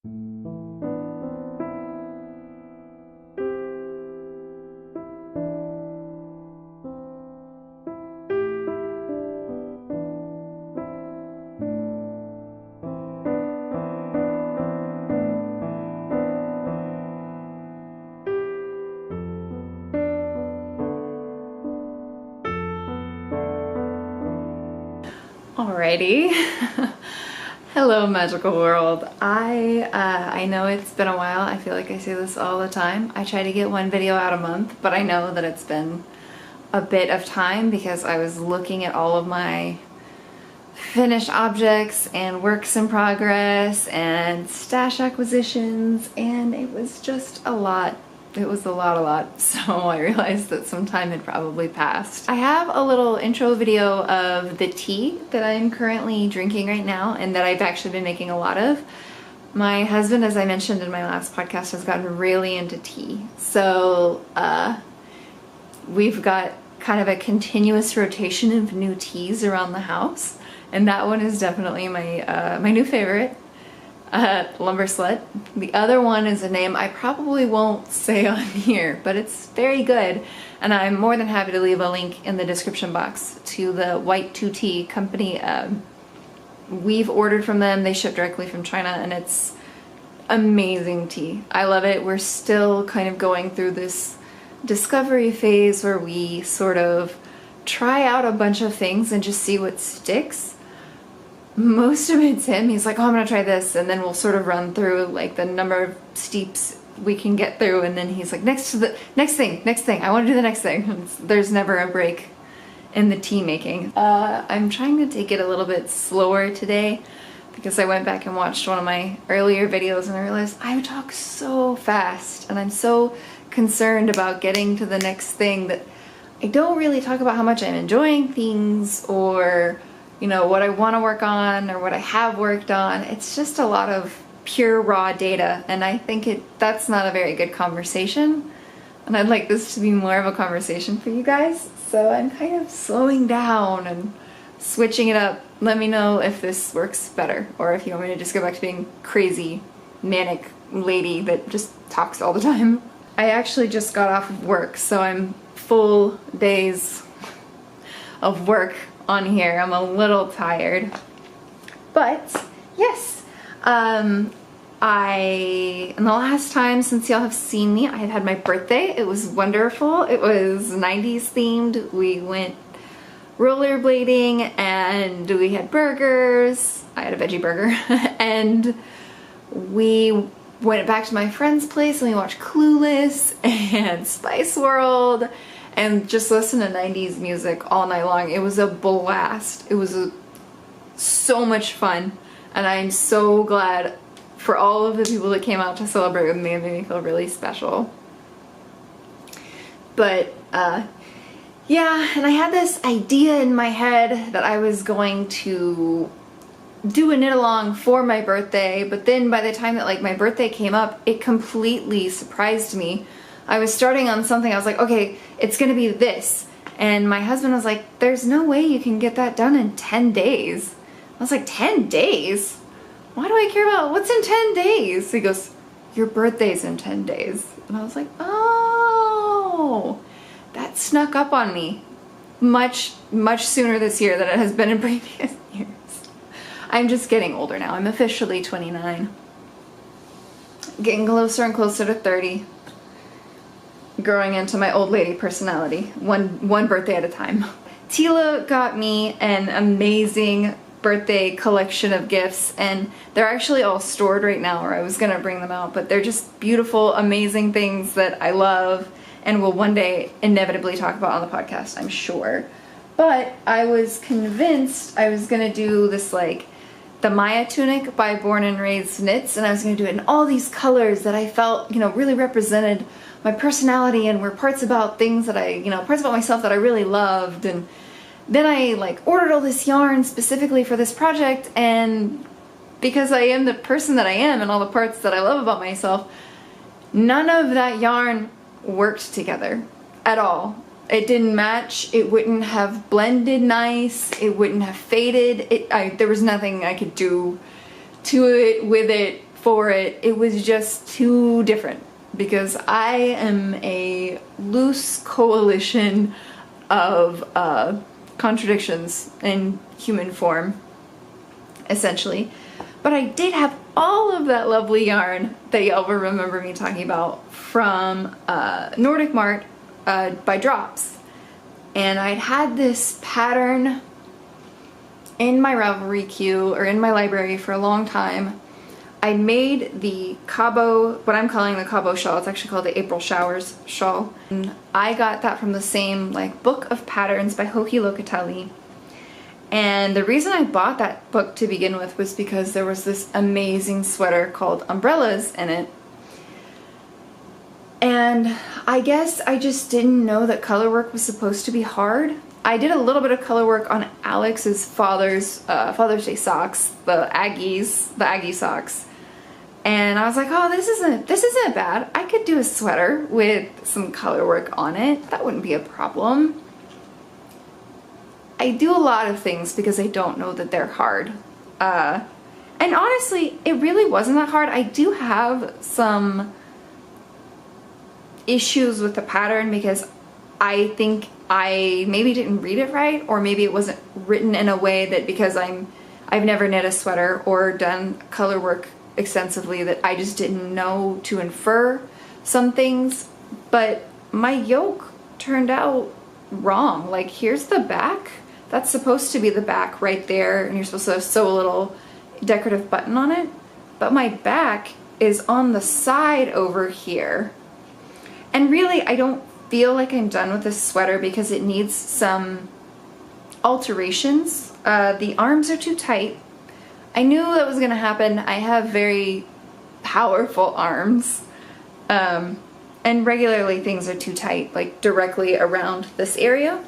Alrighty. Hello, magical world. I know it's been a while. I feel like I say this all the time. I try to get one video out a month, but I know that it's been a bit of time because I was looking at all of my finished objects and works in progress and stash acquisitions, and it was just a lot. It was a lot, so I realized that some time had probably passed. I have a little intro video of the tea that I'm currently drinking right now and that I've actually been making a lot of. My husband, as I mentioned in my last podcast, has gotten really into tea. So we've got kind of a continuous rotation of new teas around the house, and that one is definitely my my new favorite. Lumber Slut. The other one is a name I probably won't say on here, but it's very good, and I'm more than happy to leave a link in the description box to the White 2T company. We've ordered from them, they ship directly from China, and it's amazing tea. I love it. We're still kind of going through this discovery phase where we sort of try out a bunch of things and just see what sticks. Most of it's him. He's like, oh, I'm gonna try this, and then we'll sort of run through like the number of steeps we can get through, and then he's like, next thing, I want to do the next thing. There's never a break in the tea making. I'm trying to take it a little bit slower today because I went back and watched one of my earlier videos and I realized I talk so fast and I'm so concerned about getting to the next thing that I don't really talk about how much I'm enjoying things or, you know, what I want to work on or what I have worked on. It's just a lot of pure raw data, and I think that's not a very good conversation, and I'd like this to be more of a conversation for you guys, so I'm kind of slowing down and switching it up. Let me know if this works better, or if you want me to just go back to being crazy, manic lady that just talks all the time. I actually just got off of work, so I'm full days of work on here. I'm a little tired, but yes, in the last time since y'all have seen me, I have had my birthday. It was wonderful. It was 90s themed. We went rollerblading and we had burgers. I had a veggie burger and we went back to my friend's place and we watched Clueless and Spice World and just listen to 90s music all night long. It was a blast. It was so much fun, and I'm so glad for all of the people that came out to celebrate with me. It made me feel really special. But yeah, and I had this idea in my head that I was going to do a knit along for my birthday, but then by the time that like my birthday came up, it completely surprised me. I was starting on something, I was like, okay, it's gonna be this. And my husband was like, there's no way you can get that done in 10 days. I was like, 10 days? Why do I care about what's in 10 days? He goes, your birthday's in 10 days. And I was like, oh, that snuck up on me much sooner this year than it has been in previous years. I'm just getting older now. I'm officially 29. Getting closer and closer to 30. Growing into my old lady personality, one birthday at a time. Tila got me an amazing birthday collection of gifts, and they're actually all stored right now, or I was gonna bring them out, but they're just beautiful, amazing things that I love and will one day inevitably talk about on the podcast, I'm sure. But I was convinced I was gonna do this, like, the Maya tunic by Born and Raised Knits, and I was gonna do it in all these colors that I felt, you know, really represented my personality and were parts about things that I, you know, parts about myself that I really loved. And then I like ordered all this yarn specifically for this project, and because I am the person that I am and all the parts that I love about myself, none of that yarn worked together at all. It didn't match, it wouldn't have blended nice, it wouldn't have faded, there was nothing I could do to it, with it, for it. It was just too different because I am a loose coalition of contradictions in human form, essentially. But I did have all of that lovely yarn that y'all will remember me talking about from Nordic Mart by Drops. And I'd had this pattern in my Ravelry queue or in my library for a long time. I made the Cabo, what I'm calling the Cabo shawl. It's actually called the April Showers shawl. And I got that from the same like book of patterns by Hoki Locatelli. And the reason I bought that book to begin with was because there was this amazing sweater called Umbrellas in it. And I guess I just didn't know that color work was supposed to be hard. I did a little bit of color work on Alex's Father's Day socks, the Aggie socks. And I was like, oh, this isn't bad. I could do a sweater with some color work on it. That wouldn't be a problem. I do a lot of things because I don't know that they're hard. And honestly, it really wasn't that hard. I do have some issues with the pattern because I think I maybe didn't read it right, or maybe it wasn't written in a way that because I've never knit a sweater or done color work extensively that I just didn't know to infer some things. But my yoke turned out wrong. Like, here's the back. That's supposed to be the back right there, and you're supposed to sew a little decorative button on it. But my back is on the side over here. And really, I don't feel like I'm done with this sweater because it needs some alterations. The arms are too tight. I knew that was going to happen. I have very powerful arms. And regularly things are too tight, like directly around this area.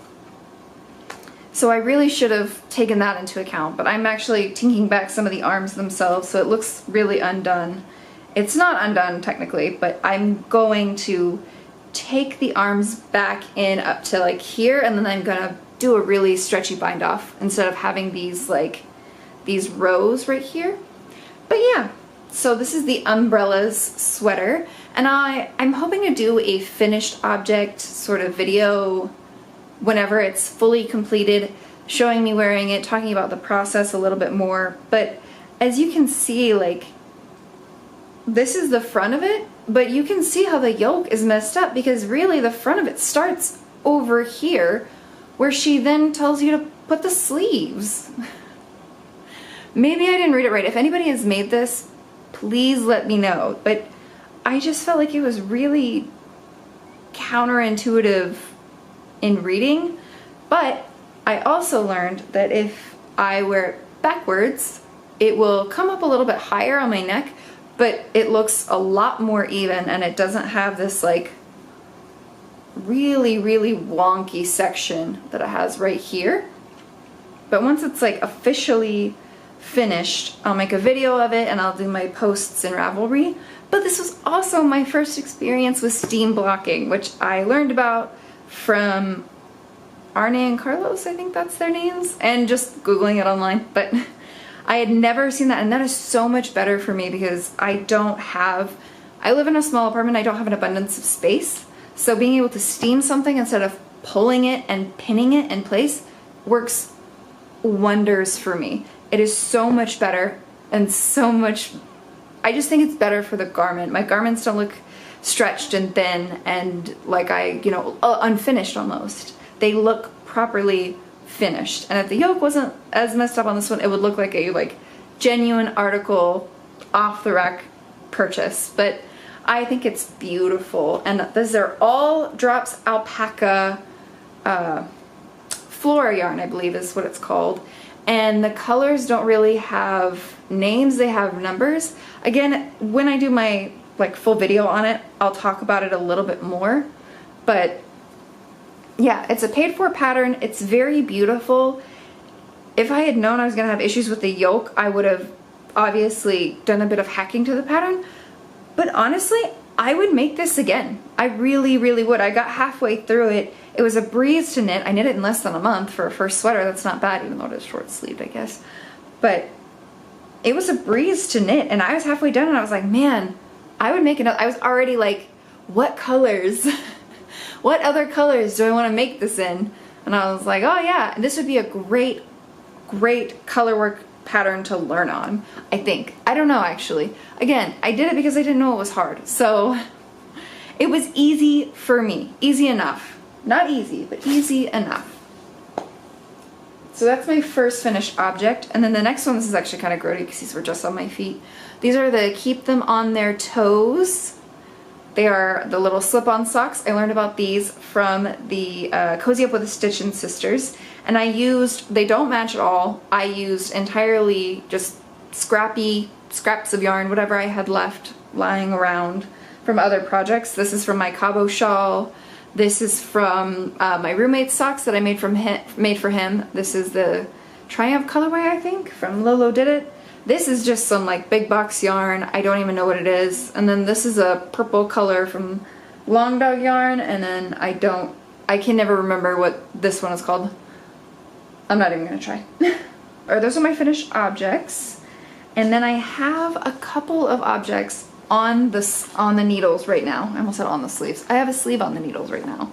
So I really should have taken that into account, but I'm actually tinking back some of the arms themselves, so it looks really undone. It's not undone technically, but I'm going to take the arms back in up to like here, and then I'm gonna do a really stretchy bind off instead of having these like these rows right here. But yeah, so this is the Umbrellas sweater, and I'm hoping to do a finished object sort of video whenever it's fully completed, showing me wearing it, talking about the process a little bit more. But as you can see, like, this is the front of it, but you can see how the yoke is messed up because really the front of it starts over here where she then tells you to put the sleeves. Maybe I didn't read it right. If anybody has made this, please let me know. But I just felt like it was really counterintuitive in reading, but I also learned that if I wear it backwards, it will come up a little bit higher on my neck, but it looks a lot more even, and it doesn't have this like really, really wonky section that it has right here. But once it's like officially finished, I'll make a video of it and I'll do my posts in Ravelry. But this was also my first experience with steam blocking, which I learned about from Arne and Carlos, I think that's their names, and just Googling it online. But I had never seen that, and that is so much better for me because I live in a small apartment, I don't have an abundance of space, so being able to steam something instead of pulling it and pinning it in place works wonders for me. It is so much better, and so much, I just think it's better for the garment. My garments don't look stretched and thin and like unfinished almost. They look properly finished. And if the yoke wasn't as messed up on this one, it would look like a genuine article off the rack purchase. But I think it's beautiful. And these are all Drops alpaca flora yarn, I believe is what it's called. And the colors don't really have names, they have numbers. Again, when I do my full video on it, I'll talk about it a little bit more. But yeah, it's a paid for pattern. It's very beautiful. If I had known I was gonna have issues with the yoke, I would have obviously done a bit of hacking to the pattern. But honestly, I would make this again. I really, really would. I got halfway through it. It was a breeze to knit. I knit it in less than a month for a first sweater. That's not bad, even though it is short sleeved, I guess. But it was a breeze to knit, and I was halfway done and I was like, man, I would make another. I was already like, what colors? What other colors do I want to make this in? And I was like, oh yeah, this would be a great color work pattern to learn on, I think. I don't know, actually. Again, I did it because I didn't know it was hard. So it was easy for me. Easy enough. Not easy, but easy enough. So that's my first finished object. And then the next one, this is actually kind of grody because these were just on my feet. These are the Keep Them on Their Toes. They are the little slip-on socks. I learned about these from the Cozy Up with the Stitchin' Sisters. And I used, they don't match at all. I used entirely just scraps of yarn, whatever I had left lying around from other projects. This is from my Cabo shawl. This is from my roommate's socks that I made for him. This is the Triumph colorway, I think, from Lolo Did It. This is just some like big box yarn. I don't even know what it is. And then this is a purple color from Long Dog yarn. And then I can never remember what this one is called. I'm not even gonna try. Alright, those are my finished objects. And then I have a couple of objects on the needles right now. I almost said on the sleeves. I have a sleeve on the needles right now.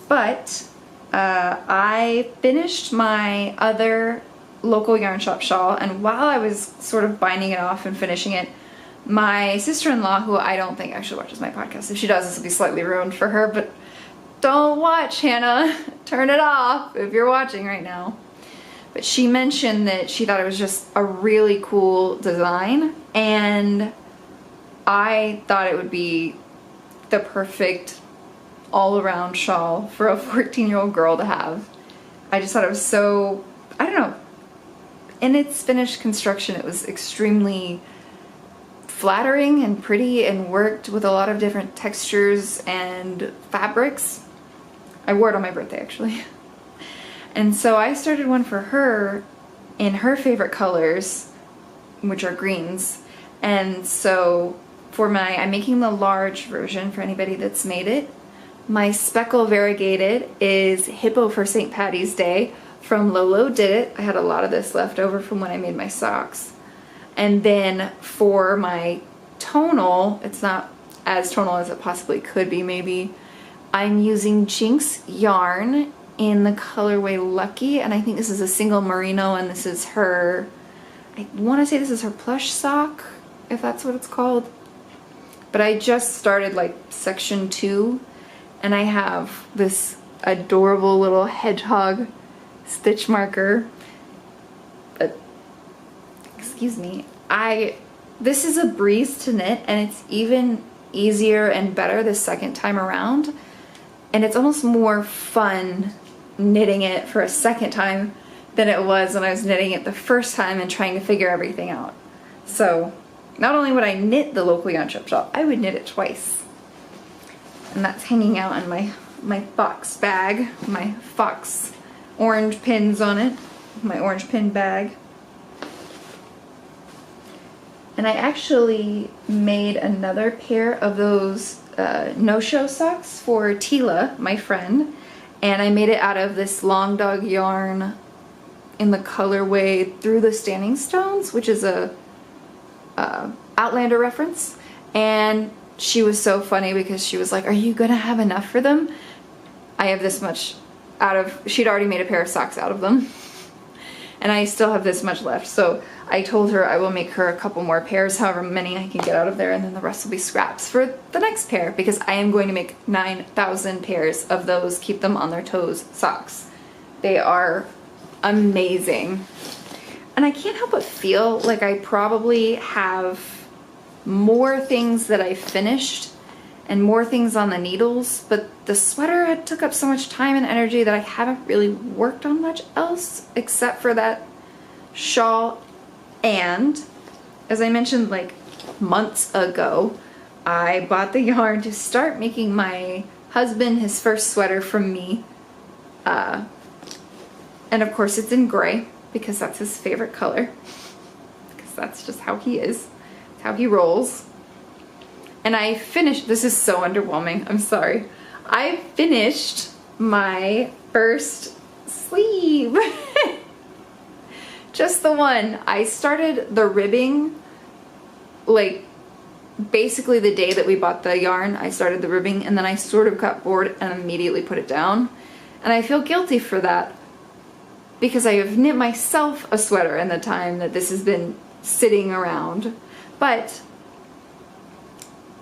But I finished my other local yarn shop shawl, and while I was sort of binding it off and finishing it, my sister-in-law, who I don't think actually watches my podcast, if she does, this will be slightly ruined for her, but don't watch, Hannah. Turn it off if you're watching right now. But she mentioned that she thought it was just a really cool design, and I thought it would be the perfect all-around shawl for a 14-year-old girl to have. I just thought it was so, I don't know, in its finished construction it was extremely flattering and pretty and worked with a lot of different textures and fabrics. I wore it on my birthday actually. And so I started one for her in her favorite colors, which are greens. And so for I'm making the large version for anybody that's made it. My speckle variegated is Hippo for St. Patty's Day from Lolo Did It. I had a lot of this left over from when I made my socks. And then for my tonal, it's not as tonal as it possibly could be maybe, I'm using Jinx yarn in the colorway Lucky, and I think this is a single merino, and this is her, I want to say this is her plush sock, if that's what it's called. But I just started like section 2, and I have this adorable little hedgehog stitch marker. But excuse me, this is a breeze to knit, and it's even easier and better the second time around, and it's almost more fun knitting it for a second time than it was when I was knitting it the first time and trying to figure everything out. So not only would I knit the local yarn shop shawl, I would knit it twice. And that's hanging out in my Fox bag, my Fox orange pins on it, my orange pin bag. And I actually made another pair of those no-show socks for Tila, my friend, and I made it out of this Long Dog yarn in the colorway Through the Standing Stones, which is a Outlander reference. And she was so funny because she was like, are you gonna have enough for them? I have this much she'd already made a pair of socks out of them. And I still have this much left. So I told her I will make her a couple more pairs, however many I can get out of there, and then the rest will be scraps for the next pair, because I am going to make 9,000 pairs of those Keep Them on Their Toes socks. They are amazing. And I can't help but feel like I probably have more things that I finished and more things on the needles, but the sweater had took up so much time and energy that I haven't really worked on much else except for that shawl. And as I mentioned like months ago, I bought the yarn to start making my husband his first sweater from me. And of course it's in gray because that's his favorite color, because that's just how he is. It's how he rolls. And I finished, this is so underwhelming, I'm sorry. I finished my first sleeve. Just the one. I started the ribbing like basically the day that we bought the yarn. I started the ribbing and then I sort of got bored and immediately put it down. And I feel guilty for that because I have knit myself a sweater in the time that this has been sitting around. But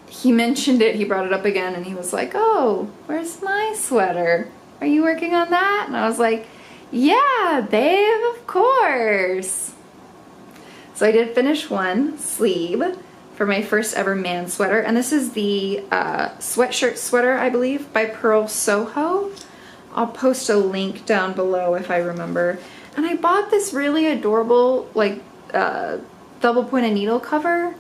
he mentioned it, he brought it up again, and he was like, oh, where's my sweater? Are you working on that? And I was like, yeah, babe, of course. So I did finish one sleeve for my first ever man sweater, and this is the Sweatshirt Sweater, I believe, by Pearl Soho. I'll post a link down below if I remember. And I bought this really adorable, like, double pointed needle cover,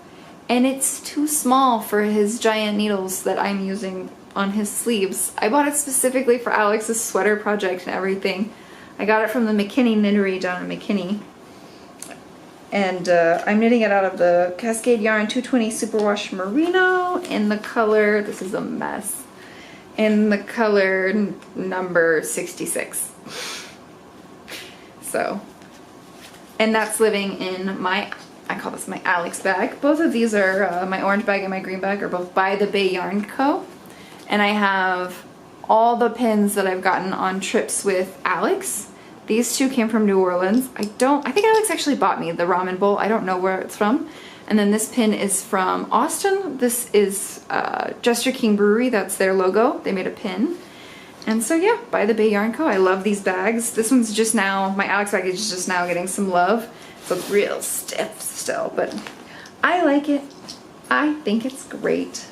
and it's too small for his giant needles that I'm using on his sleeves. I bought it specifically for Alex's sweater project and everything. I got it from the McKinney Knittery down in McKinney. And I'm knitting it out of the Cascade Yarn 220 Superwash Merino in the color, this is a mess, in the color number 66. So, and that's living in my, I call this my Alex bag. Both of these are, my orange bag and my green bag are both by the Bay Yarn Co. And I have all the pins that I've gotten on trips with Alex. These two came from New Orleans. I think Alex actually bought me the ramen bowl. I don't know where it's from. And then this pin is from Austin. This is Jester King Brewery. That's their logo. They made a pin. And so yeah, by the Bay Yarn Co. I love these bags. This one's just now, my Alex bag is just now getting some love. It's real stiff still, but I like it. I think it's great.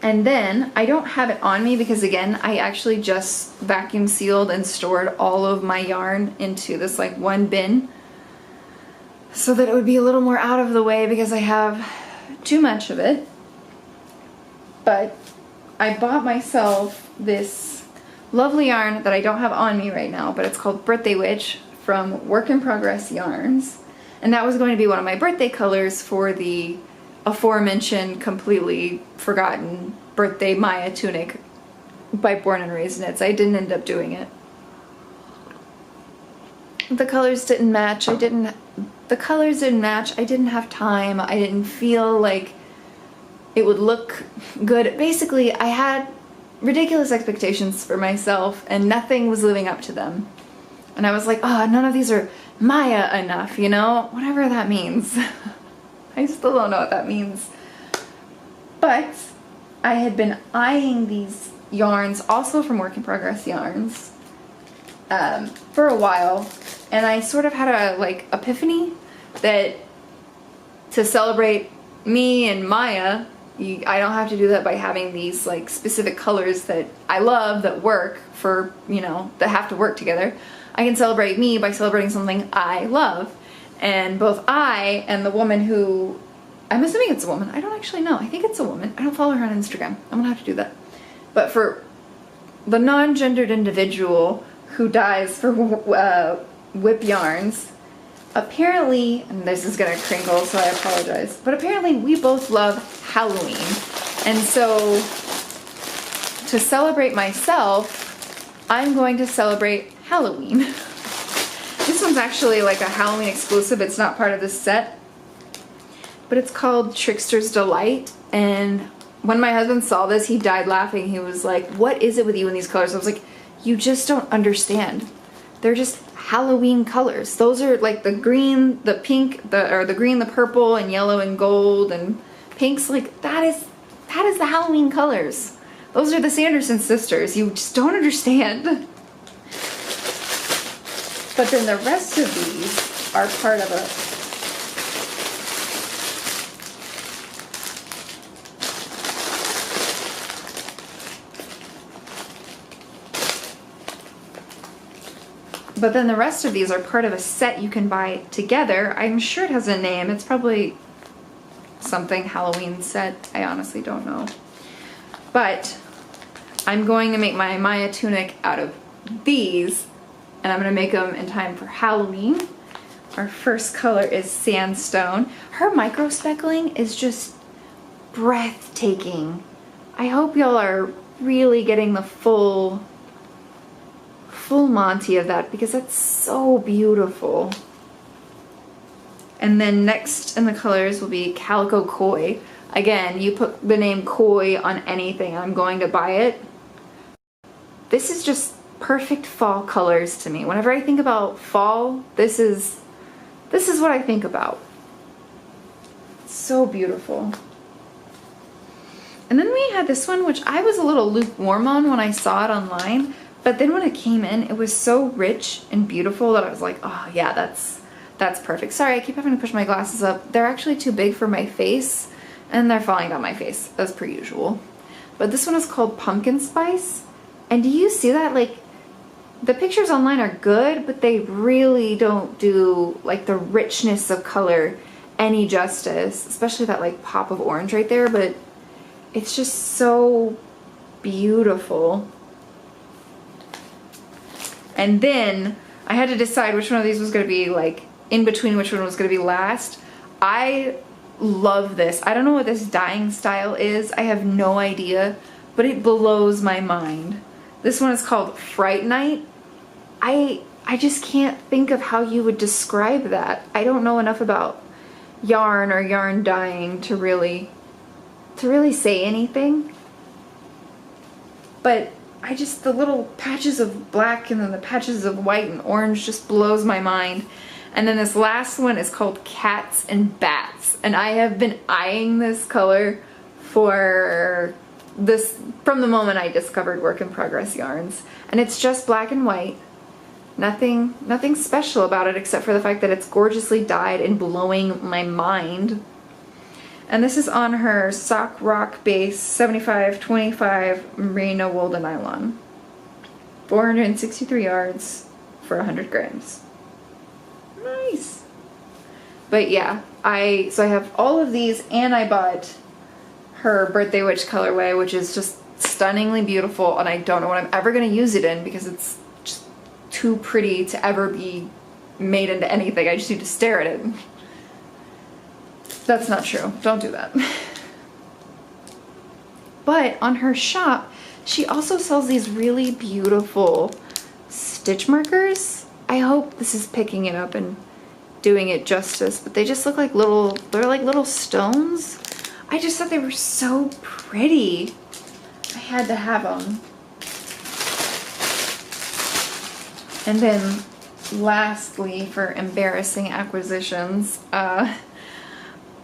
And then I don't have it on me because again, I actually just vacuum sealed and stored all of my yarn into this like one bin so that it would be a little more out of the way because I have too much of it. But I bought myself this lovely yarn that I don't have on me right now, but it's called Birthday Witch from Work in Progress Yarns. And that was going to be one of my birthday colors for the aforementioned completely forgotten birthday Maya tunic by Born and Raised Knits. I didn't end up doing it. The colors didn't match. I didn't have time. I didn't feel like it would look good. Basically, I had ridiculous expectations for myself and nothing was living up to them. And I was like, oh, none of these are Maya enough, you know? Whatever that means. I still don't know what that means. But I had been eyeing these yarns, also from Work in Progress Yarns, for a while. And I sort of had a like epiphany that to celebrate me and Maya, I don't have to do that by having these like specific colors that I love that work for, you know, that have to work together. I can celebrate me by celebrating something I love. And both I and the woman who, I'm assuming it's a woman, I don't actually know, I think it's a woman, I don't follow her on Instagram, I'm gonna have to do that. But for the non-gendered individual who dies for whip yarns, apparently, and this is gonna crinkle so I apologize, but apparently we both love Halloween. And so to celebrate myself, I'm going to celebrate Halloween. This one's actually like a Halloween exclusive. It's not part of this set, but it's called Trickster's Delight. And when my husband saw this, he died laughing. He was like, what is it with you in these colors? I was like, you just don't understand. They're just Halloween colors. Those are like the green, the pink, the green, the purple, and yellow and gold and pinks. Like that is the Halloween colors. Those are the Sanderson sisters. You just don't understand. But then the rest of these are part of a set you can buy together. I'm sure it has a name. It's probably something Halloween set. I honestly don't know. But I'm going to make my Maya tunic out of these. And I'm going to make them in time for Halloween. Our first color is Sandstone. Her micro speckling is just breathtaking. I hope y'all are really getting the full full Monty of that because that's so beautiful. And then next in the colors will be Calico Koi. Again, you put the name Koi on anything, I'm going to buy it. This is just perfect fall colors to me. Whenever I think about fall, this is what I think about. It's so beautiful. And then we had this one, which I was a little lukewarm on when I saw it online, but then when it came in, it was so rich and beautiful that I was like, oh yeah, that's perfect. Sorry, I keep having to push my glasses up. They're actually too big for my face, and they're falling down my face, as per usual. But this one is called Pumpkin Spice, and do you see that? Like, the pictures online are good, but they really don't do, like, the richness of color any justice, especially that, like, pop of orange right there, but it's just so beautiful. And then I had to decide which one of these was going to be, like, in between which one was going to be last. I love this. I don't know what this dyeing style is. I have no idea, but it blows my mind. This one is called Fright Night. I just can't think of how you would describe that. I don't know enough about yarn or yarn dyeing to really say anything. But the little patches of black and then the patches of white and orange just blows my mind. And then this last one is called Cats and Bats. And I have been eyeing this color from the moment I discovered Work in Progress yarns. And it's just black and white. Nothing special about it except for the fact that it's gorgeously dyed and blowing my mind. And this is on her Sock Rock Base 75/25 Merino Wool to Nylon. 463 yards for 100 grams. Nice. But yeah, so I have all of these, and I bought her Birthday Witch colorway, which is just stunningly beautiful, and I don't know what I'm ever going to use it in because it's just too pretty to ever be made into anything. I just need to stare at it. That's not true. Don't do that. But on her shop, she also sells these really beautiful stitch markers. I hope this is picking it up and doing it justice, but they just look like they're like little stones. I just thought they were so pretty. I had to have them. And then lastly, for embarrassing acquisitions,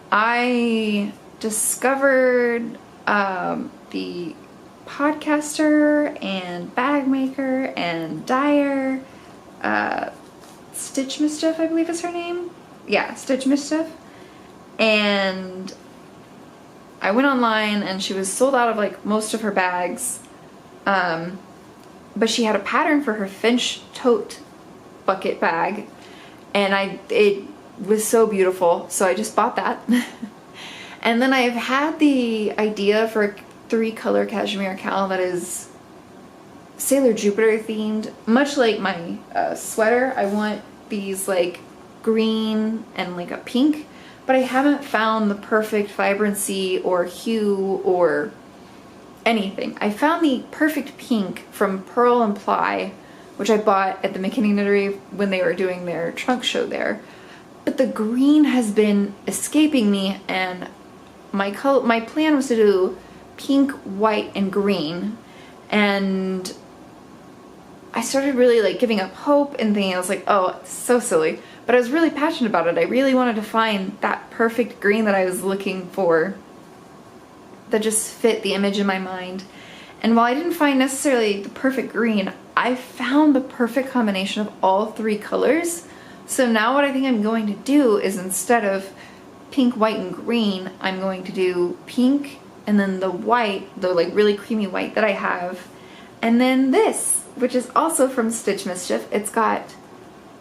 I discovered the podcaster and bag maker and dyer, Stitch Mischief, I believe is her name. Yeah, Stitch Mischief. And I went online and she was sold out of like most of her bags. But she had a pattern for her Finch tote bucket bag, and it was so beautiful, so I just bought that. And then I've had the idea for a 3-color cashmere cowl that is Sailor Jupiter themed, much like my sweater. I want these like green and like a pink, but I haven't found the perfect vibrancy or hue or anything. I found the perfect pink from Purl and Ply, which I bought at the McKinney Knittery when they were doing their trunk show there. But the green has been escaping me, and my plan was to do pink, white, and green, and I started really like giving up hope and thinking, I was like, oh, it's so silly. But I was really passionate about it. I really wanted to find that perfect green that I was looking for, that just fit the image in my mind. And while I didn't find necessarily the perfect green, I found the perfect combination of all 3 colors. So now what I think I'm going to do is, instead of pink, white, and green, I'm going to do pink and then the white, the like really creamy white that I have. And then this, which is also from Stitch Mischief. It's got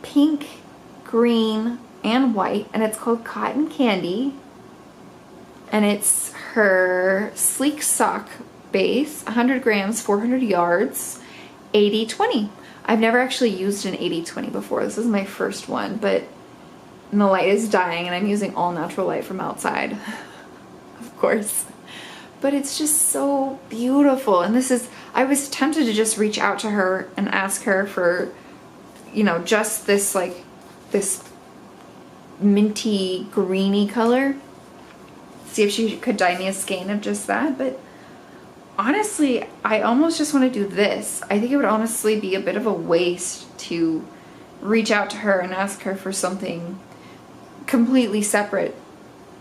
pink, green, and white, and it's called Cotton Candy. And it's her sleek sock base, 100 grams, 400 yards, 80/20. I've never actually used an 80/20 before. This is my first one, but the light is dying and I'm using all natural light from outside, of course. but it's just so beautiful. And this is, I was tempted to just reach out to her and ask her for, you know, just this like this minty greeny color, see if she could dye me a skein of just that. But honestly, I almost just want to do this. I think it would honestly be a bit of a waste to reach out to her and ask her for something completely separate,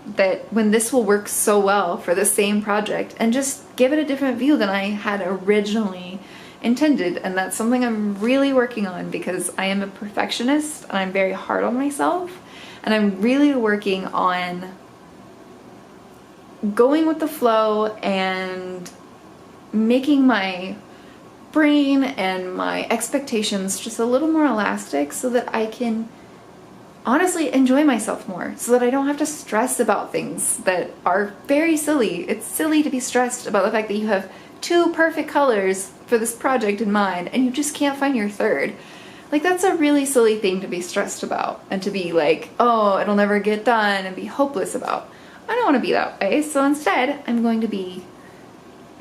that when this will work so well for the same project, and just give it a different view than I had originally intended. And that's something I'm really working on, because I am a perfectionist and I'm very hard on myself, and I'm really working on going with the flow and making my brain and my expectations just a little more elastic, so that I can honestly enjoy myself more, so that I don't have to stress about things that are very silly. It's silly to be stressed about the fact that you have 2 perfect colors for this project in mind and you just can't find your third. Like, that's a really silly thing to be stressed about, and to be like, oh, it'll never get done, and be hopeless about. I don't want to be that way. So instead, I'm going to be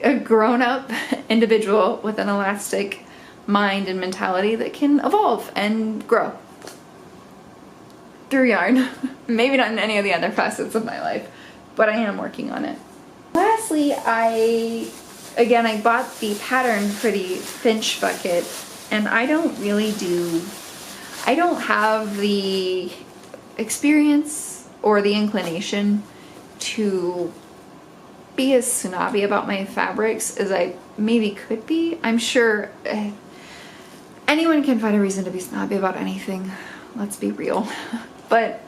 a grown-up individual with an elastic mind and mentality that can evolve and grow through yarn. Maybe not in any of the other facets of my life, but I am working on it. Lastly, I bought the Pattern Pretty Finch bucket, and I don't have the experience or the inclination to be as snobby about my fabrics as I maybe could be. I'm sure anyone can find a reason to be snobby about anything, let's be real. But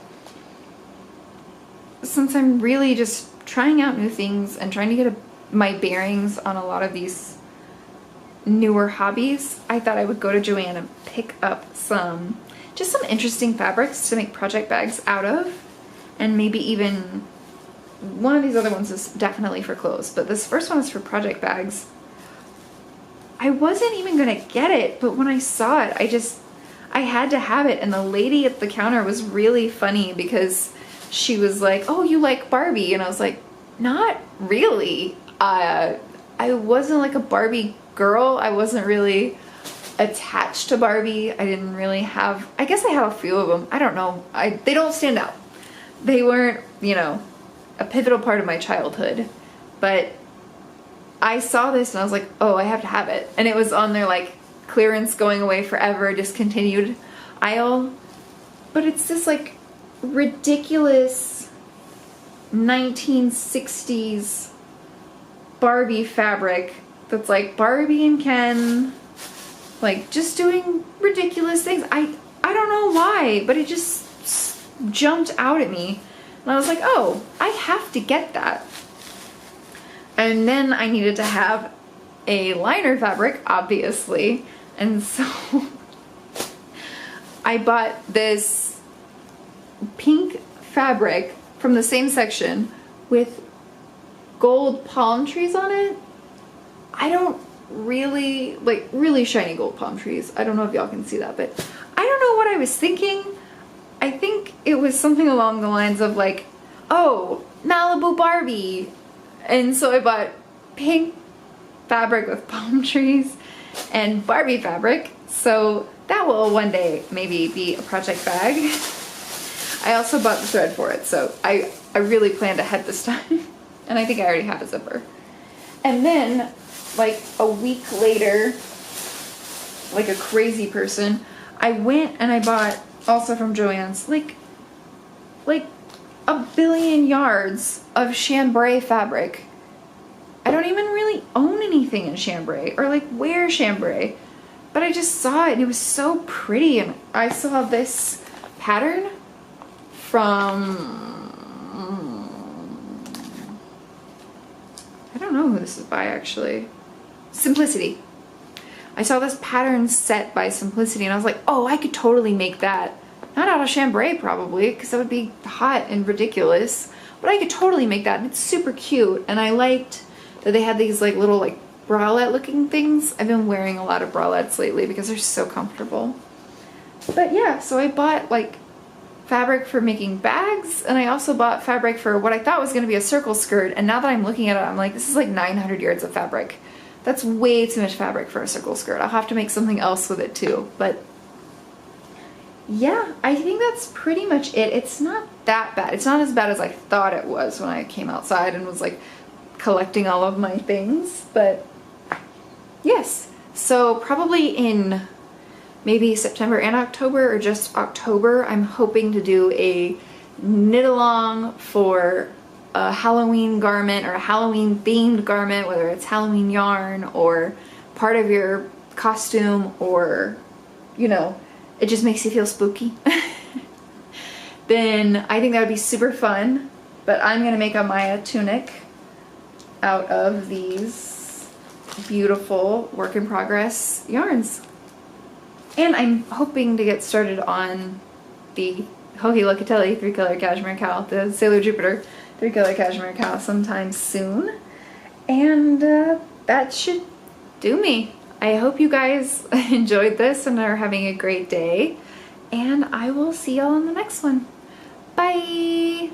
since I'm really just trying out new things and trying to get my bearings on a lot of these newer hobbies, I thought I would go to Joann and pick up some interesting fabrics to make project bags out of. And maybe even one of these other ones is definitely for clothes, but this first one is for project bags. I wasn't even gonna get it, but when I saw it, I had to have it. And the lady at the counter was really funny, because she was like, oh, you like Barbie? And I was like, not really. I wasn't like a Barbie girl. I wasn't really attached to Barbie. I didn't really have, I guess I have a few of them. I don't know. They don't stand out. They weren't, you know, a pivotal part of my childhood. But I saw this and I was like, oh, I have to have it. And it was on their like clearance going away forever, discontinued aisle. But it's this like ridiculous 1960s Barbie fabric that's like Barbie and Ken, like just doing ridiculous things. I don't know why, but it just jumped out at me. And I was like, oh, I have to get that. And then I needed to have a liner fabric, obviously. And so I bought this pink fabric from the same section with gold palm trees on it. I don't really, like really shiny gold palm trees. I don't know if y'all can see that, but I don't know what I was thinking. I think it was something along the lines of like, oh, Malibu Barbie. And so I bought pink fabric with palm trees and Barbie fabric. So that will one day maybe be a project bag. I also bought the thread for it, so I really planned ahead this time. And I think I already have a zipper. And then, like a week later, like a crazy person, I went and I bought, also from Joann's, like a billion yards of chambray fabric. I don't even really own anything in chambray or like wear chambray, but I just saw it and it was so pretty. And I saw this pattern from, I don't know who this is by actually, Simplicity. I saw this pattern set by Simplicity and I was like, oh, I could totally make that. Not out of chambray probably, because that would be hot and ridiculous, but I could totally make that. And it's super cute. And I liked that they had these like little like bralette looking things. I've been wearing a lot of bralettes lately because they're so comfortable. But yeah, so I bought like fabric for making bags, and I also bought fabric for what I thought was going to be a circle skirt, and now that I'm looking at it, I'm like, this is like 900 yards of fabric. That's way too much fabric for a circle skirt. I'll have to make something else with it too, but yeah, I think that's pretty much it. It's not that bad. It's not as bad as I thought it was when I came outside and was like collecting all of my things, but yes. So probably in maybe September and October, or just October, I'm hoping to do a knit along for a Halloween garment or a Halloween themed garment, whether it's Halloween yarn or part of your costume, or, you know, it just makes you feel spooky. Then I think that would be super fun. But I'm gonna make a Maya tunic out of these beautiful work in progress yarns. And I'm hoping to get started on the Hohi Locatelli 3-color cashmere cowl, the Sailor Jupiter 3-color cashmere cowl sometime soon. And that should do me. I hope you guys enjoyed this and are having a great day. And I will see y'all in the next one. Bye!